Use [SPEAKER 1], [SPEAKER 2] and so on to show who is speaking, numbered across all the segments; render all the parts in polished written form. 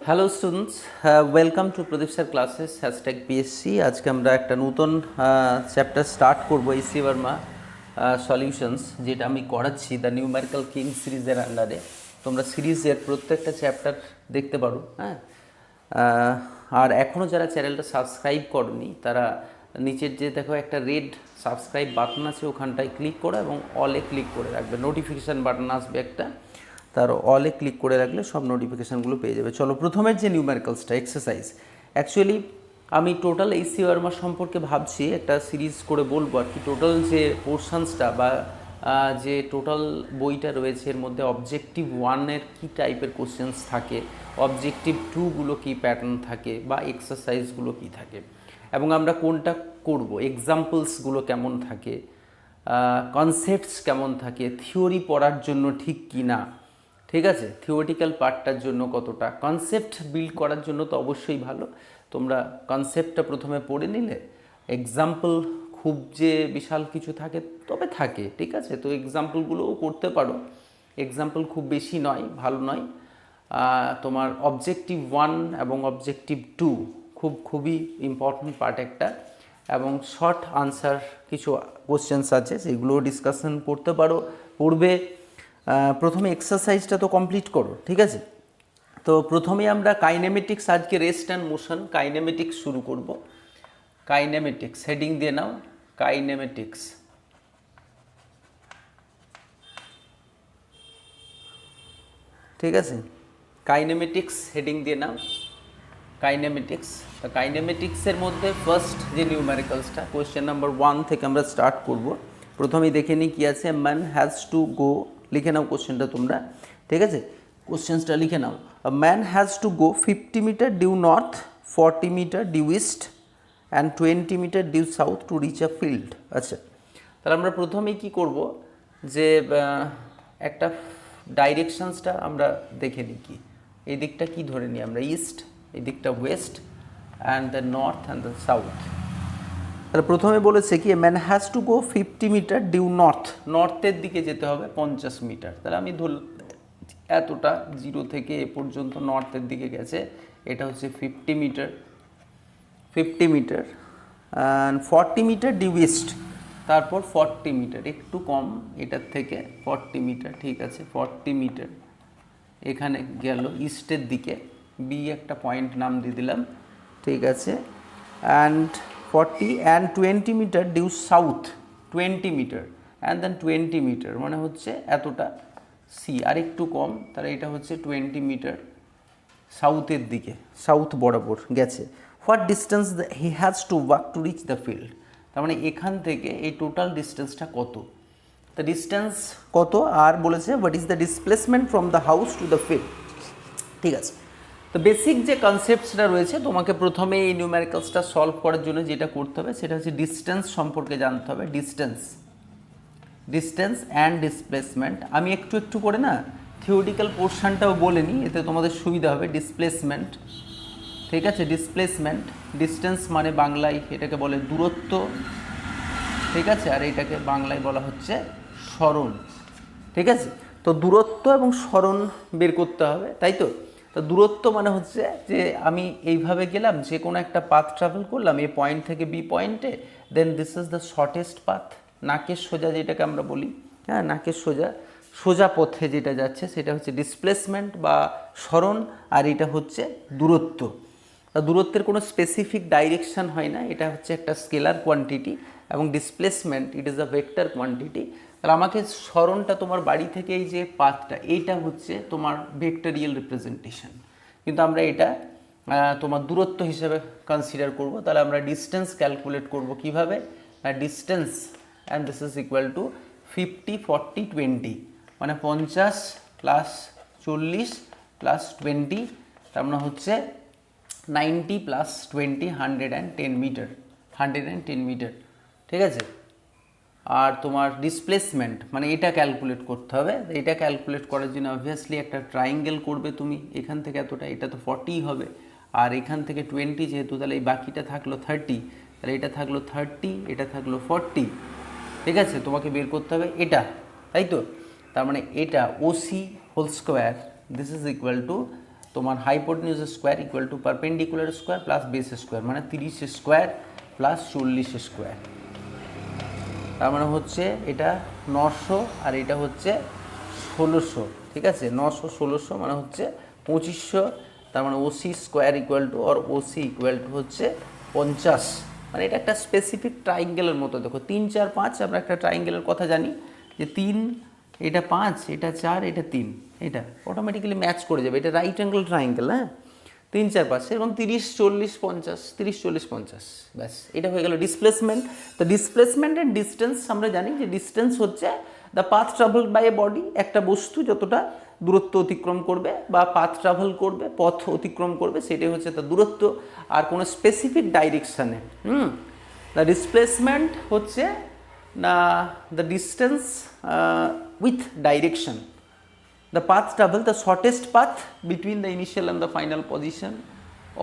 [SPEAKER 1] Hello students, welcome to Pradeep sir classes #BSc। আজকে আমরা একটা নতুন চ্যাপ্টার স্টার্ট করব এসি ভার্মা সলিউশনস, যেটা আমি করাচ্ছি দ্য নিউমেরিক্যাল কিং সিরিজের আন্ডারে। তোমরা সিরিজের প্রত্যেকটা চ্যাপ্টার দেখতে পারো। হ্যাঁ, আর এখনও যারা চ্যানেলটা সাবস্ক্রাইব করনি তারা নিচের যে দেখো একটা রেড সাবস্ক্রাইব বাটন আছে, ওখানটায় ক্লিক করো এবং অলে ক্লিক করে রাখবে। নোটিফিকেশান বাটন আসবে একটা, তার অলে ক্লিক করে রাখলে সব নোটিফিকেশানগুলো পেয়ে যাবে। চলো, প্রথমের যে নিউমেরিক্যালসটা এক্সারসাইজ, অ্যাকচুয়ালি আমি টোটাল এসি ভার্মা সম্পর্কে ভাবছি একটা সিরিজ করে বলবো আর কি। টোটাল যে পোর্শনসটা বা যে টোটাল বইটা রয়েছে এর মধ্যে অবজেক্টিভ 1-এর কী টাইপের কোশ্চেন্স থাকে, অবজেক্টিভ 2গুলো কী প্যাটার্ন থাকে বা এক্সারসাইজগুলো কী থাকে, এবং আমরা কোনটা করব, এক্সাম্পলসগুলো কেমন থাকে, কনসেপ্টস কেমন থাকে, থিওরি পড়ার জন্য ঠিক কি না, ঠিক আছে, থিওরিটিক্যাল পার্টটার জন্য কতটা, কনসেপ্ট বিল্ড করার জন্য তো অবশ্যই ভালো। তোমরা কনসেপ্টটা প্রথমে পড়ে নিলে, এক্সাম্পল খুব যে বিশাল কিছু থাকে তবে থাকে, ঠিক আছে, তো এক্সাম্পলগুলোও করতে পারো। এক্সাম্পল খুব বেশি নয়, ভালো নয়। তোমার অবজেক্টিভ 1 এবং অবজেক্টিভ 2 খুবই ইম্পর্ট্যান্ট পার্ট একটা, এবং শর্ট আনসার কিছু কোশ্চেন্স আছে, সেগুলোও ডিসকাশন করতে পারো, পড়বে। প্রথমে এক্সারসাইজটা তো কমপ্লিট করো, ঠিক আছে। তো প্রথমে আমরা কাইনেমেটিক্স, আজকে রেস্ট অ্যান্ড মোশন, কাইনেমেটিক্স শুরু করব। কাইনেমেটিক্স হেডিং দিয়ে নাও, কাইনেমেটিক্স। ঠিক আছে, কাইনেমেটিক্স হেডিং দিয়ে নাও, কাইনেমেটিক্স। তো কাইনেমেটিক্সের মধ্যে ফার্স্ট যে নিউমেরিক্যালসটা, কোয়েশ্চেন নাম্বার 1 থেকে আমরা স্টার্ট করব। প্রথমেই দেখে নিই কী আছে। ম্যান হ্যাজ টু গো, লিখে নাও কোশ্চেনটা তোমরা, ঠিক আছে, কোশ্চেন্সটা লিখে নাও। Man has to go 50 metre due north, 40 metre due east and 20 metre due south to reach a field. আচ্ছা, তাহলে আমরা প্রথমেই কি করব, যে একটা ডাইরেকশনসটা আমরা দেখে নিই। কি এই দিকটা কি ধরে নিই আমরা, ইস্ট, এই দিকটা west, and the north and the south. তাহলে প্রথমে বলেছে কি, man has to go 50 metre due north, নর্থের দিকে যেতে হবে 50 মিটার। তাহলে আমি ধর এতটা জিরো থেকে এ পর্যন্ত নর্থের দিকে গেছে, এটা হচ্ছে 50 metre, 50 metre. And 40 metre due east, তারপর 40 মিটার, একটু কম এটার থেকে, 40 মিটার, ঠিক আছে, 40 মিটার এখানে গেল ইস্টের দিকে, বি একটা পয়েন্ট নাম দিয়ে দিলাম, ঠিক আছে। And 40 and 20 metre due south, 20 metre and then 20 metre মানে হচ্ছে এতটা, সি আর একটু কম, তাহলে এটা হচ্ছে 20 মিটার সাউথের দিকে, সাউথ বরাবর গেছে। What distance he has to walk to reach the field, তার মানে এখান থেকে এই টোটাল ডিস্টেন্সটা কত, দ্য ডিস্টেন্স কত, আর বলেছে what is the displacement from the house to the field, ঠিক আছে। তো বেসিক যে কনসেপ্টসটা রয়েছে, তোমাকে প্রথমে এই নিউমেরিক্যালসটা সলভ করার জন্য যেটা করতে হবে সেটা হচ্ছে ডিস্টেন্স সম্পর্কে জানতে হবে। ডিস্টেন্স অ্যান্ড ডিসপ্লেসমেন্ট আমি একটু একটু করে না থিওরিটিক্যাল পোর্শনটাও বলে নিই, এতে তোমাদের সুবিধা হবে। ডিসপ্লেসমেন্ট, ঠিক আছে, ডিসপ্লেসমেন্ট, ডিস্টেন্স মানে বাংলায় এটাকে বলে দূরত্ব, ঠিক আছে, আর এইটাকে বাংলায় বলা হচ্ছে সরণ, ঠিক আছে। তো দূরত্ব এবং সরণ বের করতে হবে, তাই তো। তো দূরত্ব মানে হচ্ছে যে আমি এইভাবে গেলাম, যে কোনো একটা পাথ ট্রাভেল করলাম এ পয়েন্ট থেকে বি পয়েন্টে, then this is the shortest path, নাকের সোজা যেটাকে আমরা বলি, হ্যাঁ, নাকের সোজা পথে যেটা যাচ্ছে সেটা হচ্ছে ডিসপ্লেসমেন্ট বা সরণ, আর এটা হচ্ছে দূরত্ব। দূরত্বের কোনো স্পেসিফিক ডাইরেকশান হয় না, এটা হচ্ছে একটা স্কেলার কোয়ান্টিটি, এবং displacement it is a vector quantity. তাহলে আমাকে সরণটা, তোমার বাড়ি থেকে এই যে পাথটা, এইটা হচ্ছে তোমার ভেক্টরিয়াল রিপ্রেজেন্টেশন, কিন্তু আমরা এটা তোমার দূরত্ব হিসেবে কনসিডার করব। তাহলে আমরা ডিস্টেন্স ক্যালকুলেট করব কিভাবে, distance and this is equal two 50 40 20, মানে 50 প্লাস 40 প্লাস 20, তার মানে হচ্ছে 90 প্লাস 20 110 মিটার, 110 মিটার, ঠিক আছে। আর তোমার ডিসপ্লেসমেন্ট মানে এটা ক্যালকুলেট করতে হবে। এটা ক্যালকুলেট করার জন্য অবভিয়াসলি একটা ট্রায়াঙ্গেল করবে তুমি, এখান থেকে এতটা, এটা তো 40 হবে, আর এখান থেকে 20 যেহেতু, তাহলে এই বাকিটা থাকলো 30, তাহলে এটা থাকলো 30, এটা থাকলো 40, ঠিক আছে। তোমাকে বের করতে হবে এটা, তাই তো। তার মানে এটা OC whole square, this is equal to তোমার hypotenuse square equal to perpendicular square plus base square, মানে 30 স্কোয়ার প্লাস 40 স্কোয়ার। তার মানে হচ্ছে এটা 900 আর এটা হচ্ছে 1600, ঠিক আছে। 900 1600 মানে হচ্ছে 2500। তার মানে ওসি স্কোয়ার ইকুয়াল টু আর ওসি ইকুয়াল টু হচ্ছে 50। মানে এটা একটা স্পেসিফিক ট্রাইঙ্গেলের মতো। দেখো 3 4 5 আমরা একটা ট্রাইঙ্গেলের কথা জানি যে 3, এটা 5, এটা 4, এটা 3, এটা অটোমেটিক্যালি ম্যাচ করে যাবে। এটা রাইট অ্যাঙ্গেল ট্রাইঙ্গেল, হ্যাঁ। 3 4 5 এবং 30 40 50, 30 40 50, ব্যাস এটা হয়ে গেল ডিসপ্লেসমেন্ট। তো ডিসপ্লেসমেন্ট অ্যান্ড ডিস্টেন্স আমরা জানি যে ডিস্টেন্স হচ্ছে the path travelled by a body, একটা বস্তু যতটা দূরত্ব অতিক্রম করবে বা পাথ ট্রাভেল করবে, পথ অতিক্রম করবে, সেটাই হচ্ছে তার দূরত্ব, আর কোনো স্পেসিফিক ডাইরেকশানে। দ্য ডিসপ্লেসমেন্ট হচ্ছে না the distance with direction, the path travel, the shortest path between the initial and the final position,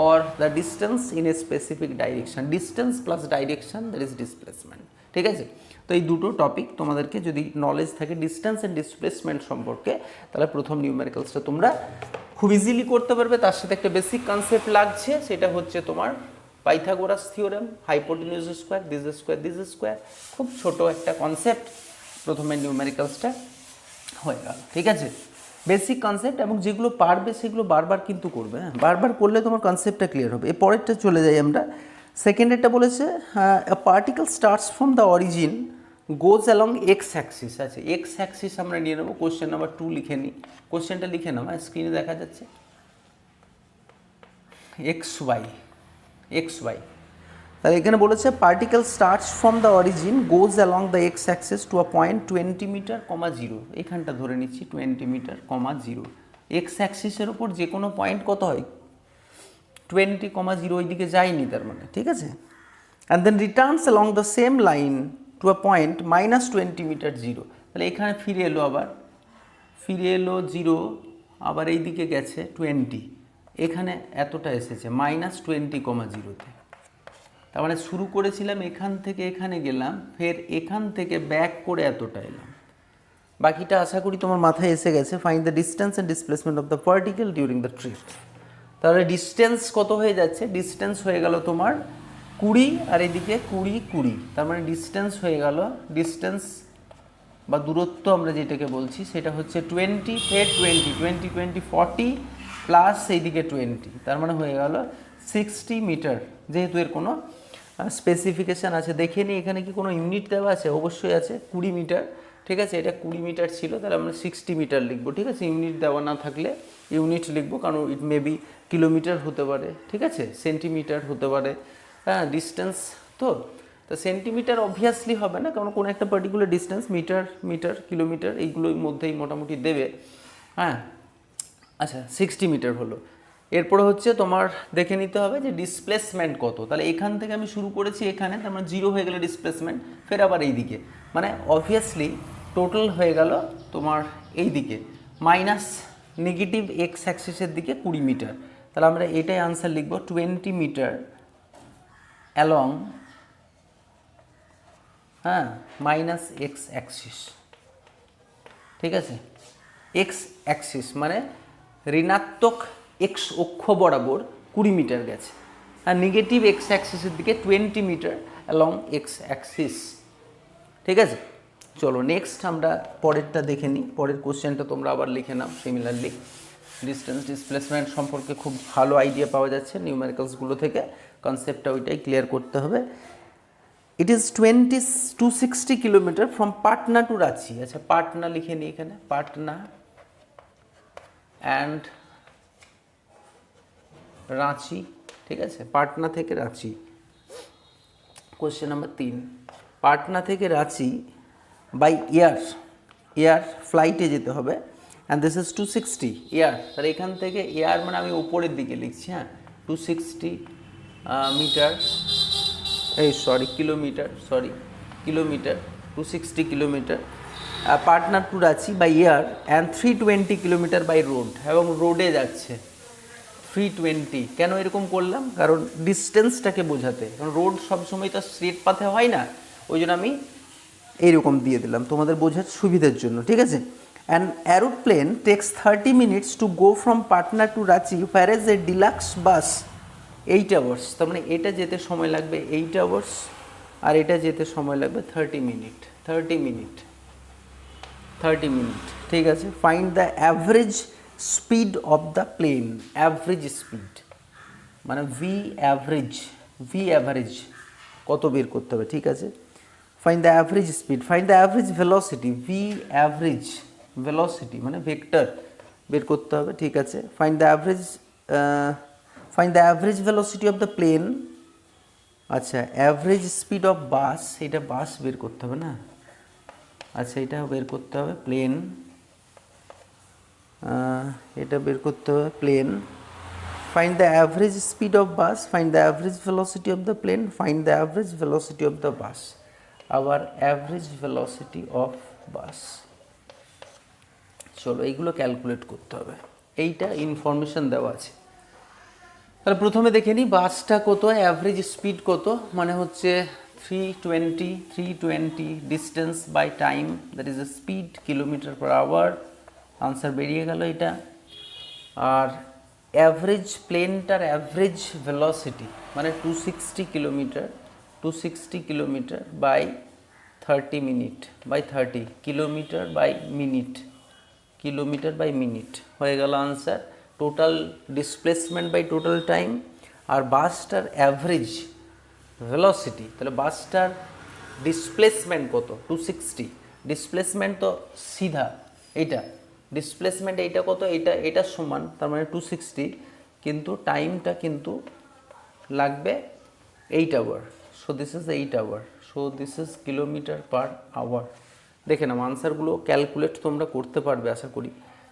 [SPEAKER 1] or the distance in a specific direction. Distance plus direction, that is displacement, ঠিক আছে। তো এই দুটো topic তোমাদেরকে যদি knowledge থাকে distance and displacement সম্পর্কে, তাহলে প্রথম নিউমেরিক্যালসটা তোমরা খুব ইজিলি করতে পারবে। তার সাথে একটা বেসিক কনসেপ্ট লাগছে, সেটা হচ্ছে তোমার Pythagoras theorem, হাইপোটেনিউজ square, this square, খুব ছোট একটা কনসেপ্ট, প্রথমে নিউমেরিক্যালসটা হয়ে গেল, ঠিক আছে। বেসিক কনসেপ্ট, এবং যেগুলো পারবে সেগুলো বারবার কিন্তু করবে, হ্যাঁ, বারবার করলে তোমার কনসেপ্টটা ক্লিয়ার হবে। এর পরেরটা চলে যাই আমরা। সেকেন্ডেরটা বলেছে a particle starts from the origin goes along X axis. আচ্ছা, এক্স অ্যাক্সিস আমরা নিয়ে নেবো। কোশ্চেন নাম্বার 2 লিখে নিই। কোশ্চেনটা লিখে নাও, হ্যাঁ, স্ক্রিনে দেখা যাচ্ছে এক্স ওয়াই। তাহলে এখানে বলেছে particle starts from the origin goes along the X axis to a point 20 metre, 0। এখানটা ধরে নিচ্ছি 20 মিটার, 0। এক্স অ্যাক্সিসের ওপর যে কোনো পয়েন্ট কত হয়? 20, 0, ওই দিকে যায়নি তার মানে, ঠিক আছে। And then returns along the same line to a point -20 metre, 0। তাহলে এখানে ফিরে এলো, আবার ফিরে এলো 0, আবার এই দিকে গেছে 20, এখানে এতটা এসেছে -20, 0-তে। তার মানে শুরু করেছিলাম এখান থেকে, এখানে গেলাম, ফের এখান থেকে ব্যাক করে এতটা এলাম। বাকিটা আশা করি তোমার মাথায় এসে গেছে। Find the distance and displacement of the particle during the trip. তাহলে ডিস্টেন্স কত হয়ে যাচ্ছে? ডিস্টেন্স হয়ে গেল তোমার 20, আর এদিকে 20, তার মানে ডিস্টেন্স হয়ে গেল, ডিস্টেন্স বা দূরত্ব আমরা যেটাকে বলছি সেটা হচ্ছে 20, ফের 20, 40 প্লাস এইদিকে 20, তার মানে হয়ে গেল 60 মিটার। যেহেতু এর কোনো স্পেসিফিকেশান আছে, দেখে নিই এখানে কি কোনো ইউনিট দেওয়া আছে? অবশ্যই আছে, 20 মিটার, ঠিক আছে। এটা 20 মিটার ছিল, তাহলে আমরা 60 মিটার লিখবো, ঠিক আছে। ইউনিট দেওয়া না থাকলে ইউনিট লিখবো, কারণ ইট মে বি কিলোমিটার হতে পারে, ঠিক আছে, সেন্টিমিটার হতে পারে, হ্যাঁ, ডিস্টেন্স তো সেন্টিমিটার অবভিয়াসলি হবে না, কারণ কোনো একটা পার্টিকুলার ডিস্টেন্স মিটার, কিলোমিটার, এইগুলোর মধ্যেই মোটামুটি দেবে, হ্যাঁ। আচ্ছা, 60 মিটার হলো। এরপরে হচ্ছে তোমার দেখে নিতে হবে যে ডিসপ্লেসমেন্ট কত। তাহলে এখান থেকে আমি শুরু করেছি এখানে, তার মানে 0 হয়ে গেল ডিসপ্লেসমেন্ট, ফের আবার এই দিকে, মানে অবভিয়াসলি টোটাল হয়ে গেল তোমার এই দিকে মাইনাস নেগেটিভ এক্স অ্যাক্সিসের দিকে 20 মিটার। তাহলে আমরা এটাই আনসার লিখব, 20 মিটার অ্যালং, হ্যাঁ, মাইনাস এক্স অ্যাক্সিস, ঠিক আছে। এক্স অ্যাক্সিস মানে ঋণাত্মক এক্স অক্ষ বরাবর 20 মিটার গেছে, আর নেগেটিভ এক্স অ্যাক্সিসের দিকে 20 মিটার অ্যালং এক্স অ্যাক্সিস, ঠিক আছে। চলো নেক্সট আমরা পরেরটা দেখে নিই। পরের কোশ্চেনটা তোমরা আবার লিখে নাও সিমিলারলি। ডিস্টেন্স ডিসপ্লেসমেন্ট সম্পর্কে খুব ভালো আইডিয়া পাওয়া যাচ্ছে নিউমেরিক্যালসগুলো থেকে, কনসেপ্টটা ওইটাই ক্লিয়ার করতে হবে। It is 260 kilometre from Patna to Ranchi. আচ্ছা, পাটনা লিখে নিই এখানে, পাটনা অ্যান্ড রাঁচি, ঠিক আছে। পাটনা থেকে রাঁচি। কোশ্চেন নাম্বার 3, পাটনা থেকে রাঁচি বাই এয়ার ফ্লাইটে যেতে হবে, অ্যান্ড দিস ইজ 260 এয়ার। তাহলে এখান থেকে এয়ার মানে আমি উপরের দিকে লিখছি, হ্যাঁ, 260 metre, kilometre, 260 kilometre Patna to Ranchi by air, and 320 kilometre by road, এবং রোডে যাচ্ছে 320। কেন এরকম করলাম? কারণ ডিস্টেন্সটাকে বোঝাতে, কারণ রোড সবসময় তো স্ট্রেট পাথে হয় না, ওই জন্য আমি এইরকম দিয়ে দিলাম তোমাদের বোঝার সুবিধার জন্য, ঠিক আছে। An aeroplane takes 30 minutes to go from Patna to Ranchi, whereas a deluxe bus 8 hours. তার মানে এটা যেতে সময় লাগবে 8 hours আর এটা যেতে সময় লাগবে 30 মিনিট। 30 মিনিট, ঠিক আছে। Find the average speed of the plane. Average speed মানে ভি অ্যাভারেজ কত বের করতে হবে, ঠিক আছে। Find the average speed, find the average velocity, V average velocity মানে ভেক্টর বের করতে হবে, ঠিক আছে। Find the average velocity of the plane. আচ্ছা, অ্যাভারেজ স্পিড অফ বাস, এটা বাস বের করতে হবে না। আচ্ছা, এটা বের করতে হবে প্লেন, এটা বের করতে হবে plane. Find the average speed of bus, find the average velocity of the plane, find the average velocity of the bus. আবার অ্যাভারেজ ভেলোসিটি অফ বাস। চলো এইগুলো ক্যালকুলেট করতে হবে, এইটা ইনফরমেশন দেওয়া আছে। তাহলে প্রথমে দেখে নিই বাসটা কত, অ্যাভারেজ স্পিড কত, মানে হচ্ছে 320 distance by time, that is a speed kilometre per hour. Answer বেরিয়ে গেল এটা। আর অ্যাভারেজ প্লেনটার অ্যাভারেজ ভেলোসিটি মানে 260 kilometre by 30 minute by 30 kilometre by minute হয়ে গেল answer. Total displacement by total time. আর বাসটার অ্যাভারেজ ভেলোসিটি, তাহলে বাসটার ডিসপ্লেসমেন্ট কত, 260। ডিসপ্লেসমেন্ট তো সিধা এইটা, ডিসপ্লেসমেন্ট এইটা কত, এটা সমান, তার মানে 260, কিন্তু টাইমটা কিন্তু লাগবে 8 hour. So this is 8 hour, so this is kilometre per hour. দেখে নাও আনসারগুলো ক্যালকুলেট তোমরা করতে পারবে আশা করি।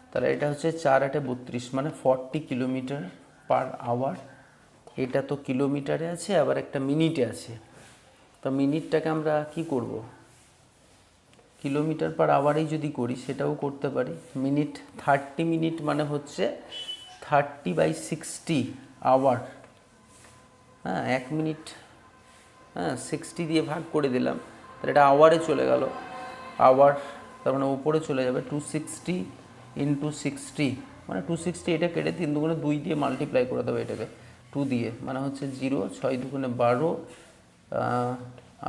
[SPEAKER 1] তাহলে এটা হচ্ছে 4 8 32 মানে 40 কিলোমিটার পার আওয়ার। এটা তো কিলোমিটারে আছে, আবার একটা মিনিটে আছে। তো মিনিটটাকে আমরা কি করব, কিলোমিটার পার আওয়ারেই যদি করি সেটাও করতে পারি। মিনিট 30 মিনিট মানে হচ্ছে 30/60 আওয়ার। হ্যাঁ, 1 মিনিট 60 দিয়ে ভাগ করে দিলাম, তাহলে এটা আওয়ারে চলে গেল। আওয়ার তার মানে উপরে চলে যাবে 260 × 60 মানে 260, এটা কেটে 3 দুগুণে 2 দিয়ে মাল্টিপ্লাই করে দেবে এটাকে 2 দিয়ে, মানে হচ্ছে 0, 6 দুগুণে 12,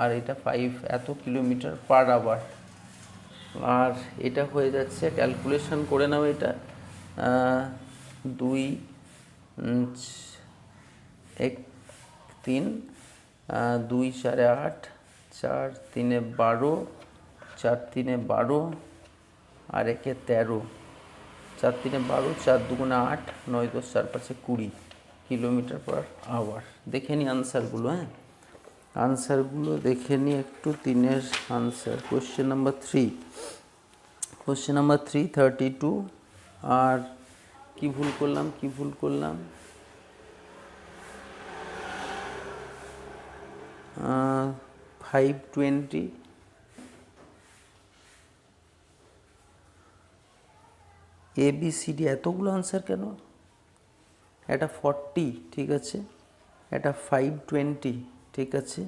[SPEAKER 1] আর এটা 5, এত কিলোমিটার পার আওয়ার। আর এটা হয়ে যাচ্ছে, ক্যালকুলেশন করে নাও এটা, 2 1 3 2 4 8 4 3 12 4 3 12 আর 1 13, 4 3 12, 4 দুগুণে 8, 9 10 4 5 20 কিলোমিটার পার আওয়ার। দেখে নি আনসারগুলো। হ্যাঁ, আনসারগুলো দেখে নি একটু। 3-এর আনসার কোশ্চেন নাম্বার 3, 32। আর কি ভুল করলাম 520, ABCD এতগুলো আনসার কেন? এটা 40, ঠিক আছে, এটা 520, ঠিক আছে,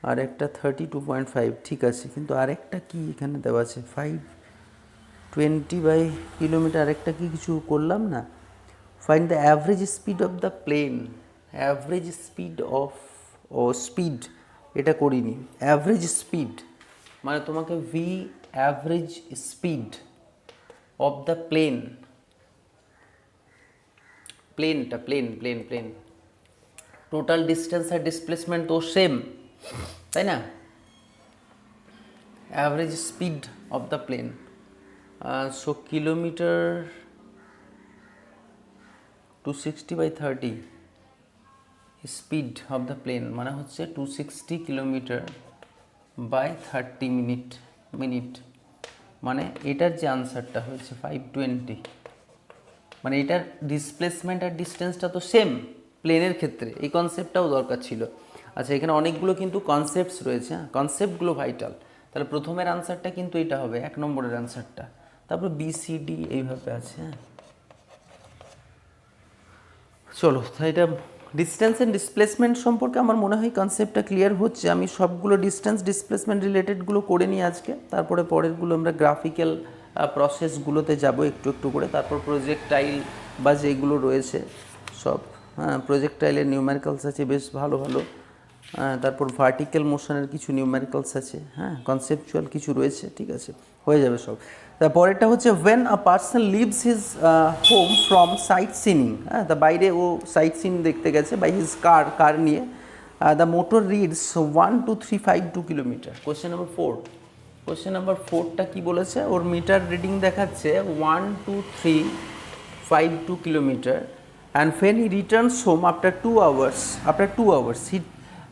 [SPEAKER 1] আর একটা 32.5, ঠিক আছে, কিন্তু আরেকটা কি এখানে দেওয়া আছে 520 বাই কিলোমিটার, আরেকটা কি কিছু করলাম না। Find the average speed of the plane. Average speed of speed এটা করিনি। অ্যাভারেজ স্পিড মানে তোমাকে ভি average speed of the plane, প্লেনটা প্লেন টোটাল ডিস্টেন্স আর ডিসপ্লেসমেন্ট তো সেম, তাই না। Average speed of the plane, so kilometre 260/30 speed of the plane মানে হচ্ছে 260 কিলোমিটার বাই 30 মিনিট, মানে এটার যে আনসারটা হয়েছে 520, মানে এটার ডিসপ্লেসমেন্ট আর ডিস্টেন্সটা তো সেম প্লেনের ক্ষেত্রে, এই কনসেপ্টটাও দরকার ছিল। আচ্ছা, এখানে অনেকগুলো কিন্তু কনসেপ্টস রয়েছে, হ্যাঁ, কনসেপ্টগুলো ভাইটাল। তাহলে প্রথমের আনসারটা কিন্তু এটা হবে 1 নম্বরের আনসারটা, তারপর BCD এইভাবে আছে। হ্যাঁ, চলো, তাই এটা ডিস্টেন্স অ্যান্ড ডিসপ্লেসমেন্ট সম্পর্কে আমার মনে হয় কনসেপ্টটা ক্লিয়ার হচ্ছে। আমি সবগুলো ডিস্টেন্স ডিসপ্লেসমেন্ট রিলেটেডগুলো করে নিই আজকে, তারপরে পরেরগুলো আমরা গ্রাফিক্যাল প্রসেসগুলোতে যাব একটু একটু করে, তারপর প্রজেক্টাইল বা যেগুলো রয়েছে সব, হ্যাঁ প্রজেক্টাইলের নিউমেরিক্যালস আছে বেশ ভালো ভালো, তারপর ভার্টিক্যাল মোশনের কিছু নিউমেরিক্যালস আছে, হ্যাঁ কনসেপচুয়াল কিছু রয়েছে, ঠিক আছে হয়ে যাবে সব। তারপরেরটা হচ্ছে when a person leaves his home from sightseeing, হ্যাঁ তা বাইরে ও সাইট সিন দেখতে গেছে বাই হিজ কার নিয়ে, the motor reads 12352 kilometre. Question number 4, question number 4টা কী বলেছে, ওর মিটার রিডিং দেখাচ্ছে 12352 কিলোমিটার, অ্যান্ড ফেন he returns home after 2 hours, he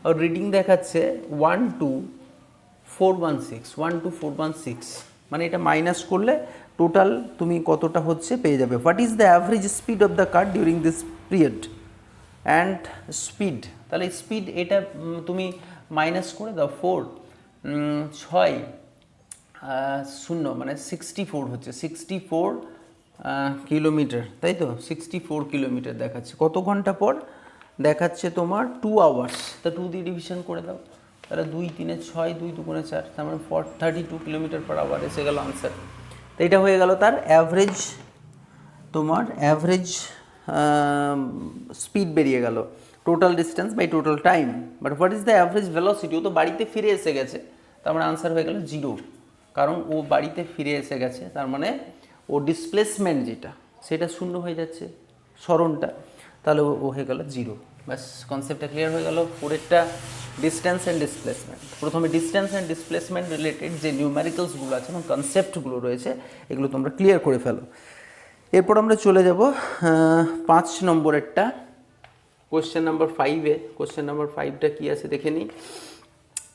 [SPEAKER 1] or reading দেখাচ্ছে 12416, মানে এটা মাইনাস করলে টোটাল তুমি কতটা হচ্ছে পেয়ে যাবে। What is the average speed of the car during this period and speed, তাহলে স্পিড এটা তুমি মাইনাস করে দাও 4 6 শূন্য মানে 64 হচ্ছে 64 কিলোমিটার, তাই তো 64 কিলোমিটার দেখাচ্ছে। কত ঘন্টা পর দেখাচ্ছে তোমার 2 আওয়ার্স, তা 2 দিয়ে ডিভিশন করে দাও, তাহলে 2 3 6 2 2 4, তার মানে 32 কিলোমিটার পার আওয়ার এসে গেল আনসার। তো এটা হয়ে গেল তার অ্যাভারেজ, তোমার অ্যাভারেজ স্পিড বেরিয়ে গেল, total distance by total time. But what is the average velocity, ও তো বাড়িতে ফিরে এসে গেছে, তার মানে আনসার হয়ে গেল 0, কারণ ও বাড়িতে ফিরে এসে গেছে, তার মানে ও ডিসপ্লেসমেন্ট যেটা সেটা শূন্য হয়ে যাচ্ছে সরণটা, তাহলে ও হয়ে গেল 0। ব্যাস কনসেপ্টটা ক্লিয়ার হয়ে গেল। পরেরটা ডিস্টেন্স অ্যান্ড ডিসপ্লেসমেন্ট। প্রথমে ডিস্টেন্স অ্যান্ড ডিসপ্লেসমেন্ট রিলেটেড যে নিউমেরিক্যালসগুলো আছে এবং কনসেপ্টগুলো রয়েছে এগুলো তোমরা ক্লিয়ার করে ফেলো। এরপর আমরা চলে যাব 5 নম্বরেরটা, কোয়েশ্চেন নাম্বার 5-এ। কোয়েশ্চেন নাম্বার 5টা কী আছে দেখে নিই।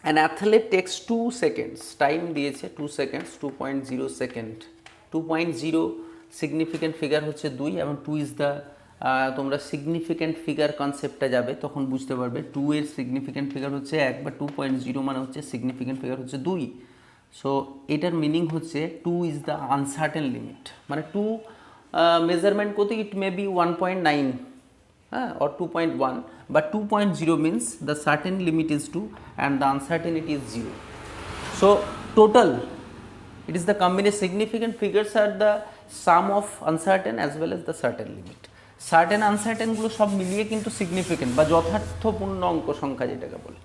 [SPEAKER 1] An athlete takes 2 seconds, time দিয়েছে 2 সেকেন্ডস, 2.0 সেকেন্ড, 2.0 সিগনিফিক্যান্ট ফিগার হচ্ছে 2 এবং 2 ইজ দ্য, তোমরা সিগনিফিক্যান্ট ফিগার কনসেপ্টটা যাবে তখন বুঝতে পারবে 2 এর সিগনিফিক্যান্ট ফিগার হচ্ছে 1 বা 2.0 মানে হচ্ছে সিগনিফিক্যান্ট ফিগার হচ্ছে 2। সো এটার মিনিং হচ্ছে 2 ইজ দ্য আনসার্টেন লিমিট, মানে 2 মেজারমেন্ট করতে ইট may be 1.9 or 2.1, but 2.0 means the certain limit is 2 and the uncertainty is 0. So total, it is the combination, significant figures are the sum of uncertain as well as the certain limit. Certain uncertain গুলো সব মিলিয়ে কিন্তু significant বা যথার্থপূর্ণ অঙ্ক সংখ্যা যেটাকে বলে,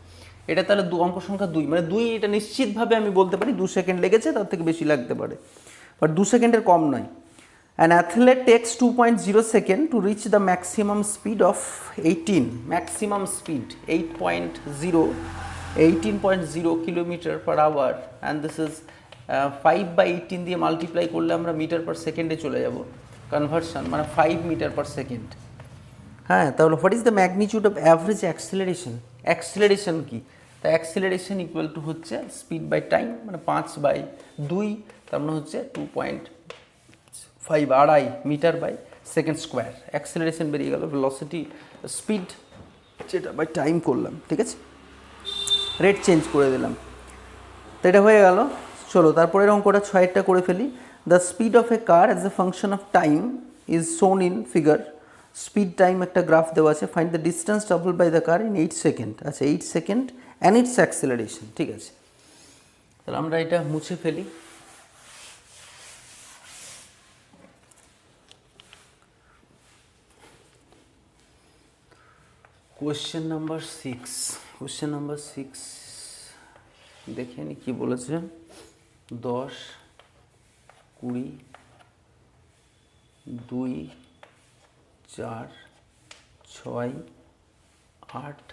[SPEAKER 1] এটা তাহলে অঙ্ক সংখ্যা 2, মানে 2 এটা নিশ্চিতভাবে আমি বলতে পারি 2 সেকেন্ড লেগেছে, তার থেকে বেশি লাগতে পারে, বাট 2 সেকেন্ডের কম নয়। An athlete takes 2.0 seconds to reach the maximum speed of 18. Maximum speed 18.0 kilometer per hour, and this is 5/18 দিয়ে মাল্টিপ্লাই করলে আমরা মিটার পার সেকেন্ডে চলে যাব, কনভার্সন মানে 5 মিটার পার সেকেন্ড। হ্যাঁ তাহলে what is the magnitude of average acceleration, acceleration কি, তা অ্যাক্সিলারেশন ইকুয়াল টু হচ্ছে স্পিড বাই টাইম, মানে 5/2, তার মানে হচ্ছে 2.5 metre by second square. Acceleration বেরিয়ে গেল, ভেলোসিটি স্পিড যেটা বাই টাইম করলাম, ঠিক আছে রেট চেঞ্জ করে দিলাম, তো এটা হয়ে গেল। চলো তারপরের অঙ্কটা 6টা করে ফেলি। The speed of a car as a function of time is shown in figure, speed time একটা গ্রাফ দেওয়া আছে, find the distance travelled by the car in 8 second. আচ্ছা 8 সেকেন্ড অ্যান্ড ইটস অ্যাক্সিলারেশন, ঠিক আছে তাহলে আমরা এটা মুছে ফেলি। কোয়েশ্চেন নাম্বার 6, কোয়েশ্চেন নাম্বার 6 দেখে নি কী বলেছে। 10 20 2 4 6 8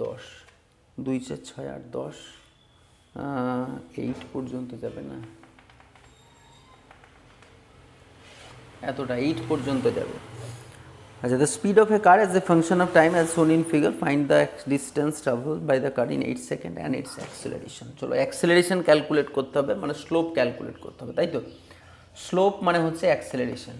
[SPEAKER 1] 10, 2 4 6 8 10, 8 পর্যন্ত যাবে না, এতটা 8 পর্যন্ত যাবে। আচ্ছা the speed of a car as a function of time as shown in figure, find the distance traveled by the car in 8 seconds and its acceleration. চলো অ্যাক্সেলারেশন ক্যালকুলেট করতে হবে, মানে স্লোপ ক্যালকুলেট করতে হবে, তাই তো স্লোপ মানে হচ্ছে অ্যাক্সেলারেশন।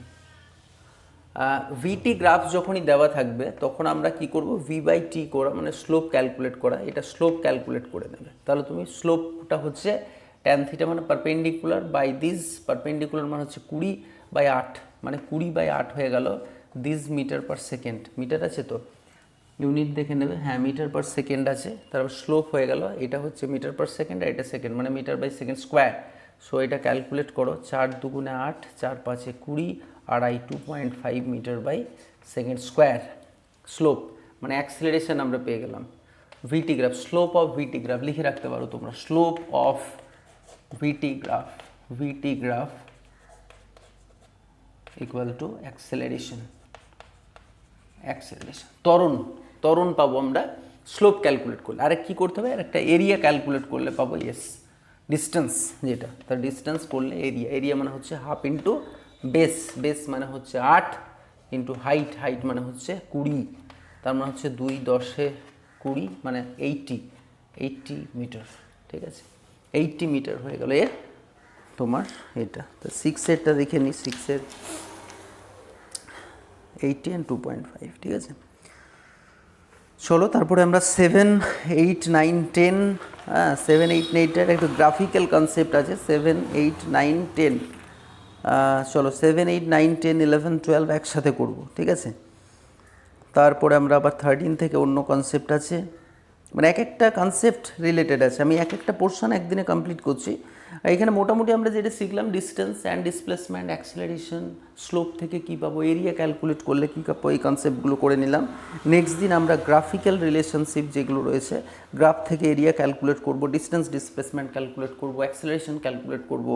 [SPEAKER 1] ভিটি গ্রাফ যখনই দেওয়া থাকবে তখন আমরা কি করব, v/t করা মানে স্লোপ ক্যালকুলেট করা, এটা স্লোপ ক্যালকুলেট করে নেবে। তাহলে তুমি স্লোপটা হচ্ছে tan থিটা মানে পারপেন্ডিকুলার বাই দিস, পারপেন্ডিকুলার মানে হচ্ছে 20/8, মানে 20/8 হয়ে গেল this metre per second. Metre আছে তো, ইউনিট দেখে নেবে, হ্যাঁ মিটার পার সেকেন্ড আছে, তারপর স্লোপ হয়ে গেল, এটা হচ্ছে মিটার পার সেকেন্ড আর এটা সেকেন্ড, মানে metre by second square. So এটা ক্যালকুলেট করো, 4 দুগুণে 8, 4 5 20, আড়াই 2.5 metre by second square. Slope মানে অ্যাক্সিলারেশন আমরা পেয়ে গেলাম। VT graph, slope of VT graph লিখে রাখতে পারো তোমরা, slope of VT graph, VT graph equal to acceleration, acceleration ত্বরণ পাবো আমরা স্লোপ ক্যালকুলেট করলে। আরেক কী করতে হবে, আর একটা এরিয়া ক্যালকুলেট করলে পাবো, ইয়েস ডিস্টেন্স, যেটা তার ডিস্টেন্স করলে এরিয়া মানে হচ্ছে হাফ ইন্টু বেস মানে হচ্ছে 8 ইন্টু হাইট মানে হচ্ছে 20, তার মানে হচ্ছে 2 10 20 মানে 80 মিটার। ঠিক আছে, 80 মিটার হয়ে গেল এর তোমার এটা। তো 6-এরটা দেখে নিই, 6-এর 80 and 2.5। ঠিক আছে, চলো তারপরে আমরা 7, 8, 9, 10, 7, 8, 9-টার একটু গ্রাফিক্যাল কনসেপ্ট আছে। 7, 8, 9, 10, চলো 7, 8, 9, 10, 11, 12 একসাথে করব। ঠিক আছে, তারপরে আমরা আবার 13 থেকে অন্য কনসেপ্ট আছে, মানে এক একটা কনসেপ্ট রিলেটেড আছে। আমি এক একটা পোর্শন একদিনে কমপ্লিট করছি। আর এখানে মোটামুটি আমরা যেটা শিখলাম, distance and displacement, acceleration, slope থেকে কী পাবো, এরিয়া ক্যালকুলেট করলে কী পাবো, এই কনসেপ্টগুলো করে নিলাম। নেক্সট দিন আমরা গ্রাফিক্যাল রিলেশনশিপ যেগুলো রয়েছে, গ্রাফ থেকে এরিয়া ক্যালকুলেট করব, ডিস্টেন্স ডিসপ্লেসমেন্ট ক্যালকুলেট করব, অ্যাক্সিলারেশন ক্যালকুলেট করব,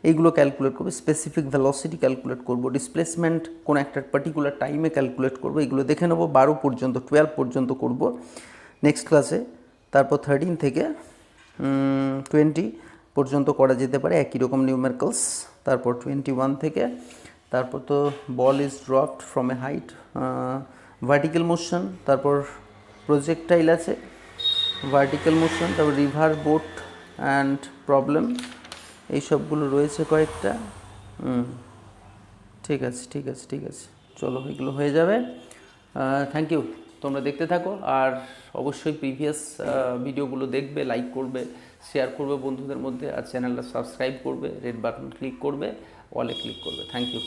[SPEAKER 1] এইগুলো ক্যালকুলেট করব, স্পেসিফিক ভেলোসিটি ক্যালকুলেট করব, ডিসপ্লেসমেন্ট কোনো একটা পার্টিকুলার টাইমে ক্যালকুলেট করব, এগুলো দেখে নেবো। 12 পর্যন্ত 12 পর্যন্ত করব নেক্সট ক্লাসে। তারপর 13 থেকে 20 পর্যন্ত করা যেতে পারে একই রকম নিউমেরিক্যালস। তারপর 21 থেকে, তারপর তো ball is dropped from a height, vertical motion, তারপর প্রজেক্টাইল আছে, ভার্টিক্যাল মোশন, তারপর রিভার বোট অ্যান্ড প্রবলেম, এইসবগুলো রয়েছে কয়েকটা। ঠিক আছে, চলো এগুলো হয়ে যাবে। থ্যাংক ইউ, তোমরা দেখতে থাকো। আর অবশ্যই প্রিভিয়াস ভিডিওগুলো দেখবে, লাইক করবে, শেয়ার করবে বন্ধুদের মধ্যে, আর চ্যানেলটা সাবস্ক্রাইব করবে, রেড বাটন ক্লিক করবে, অলে ক্লিক করবে। Thank you.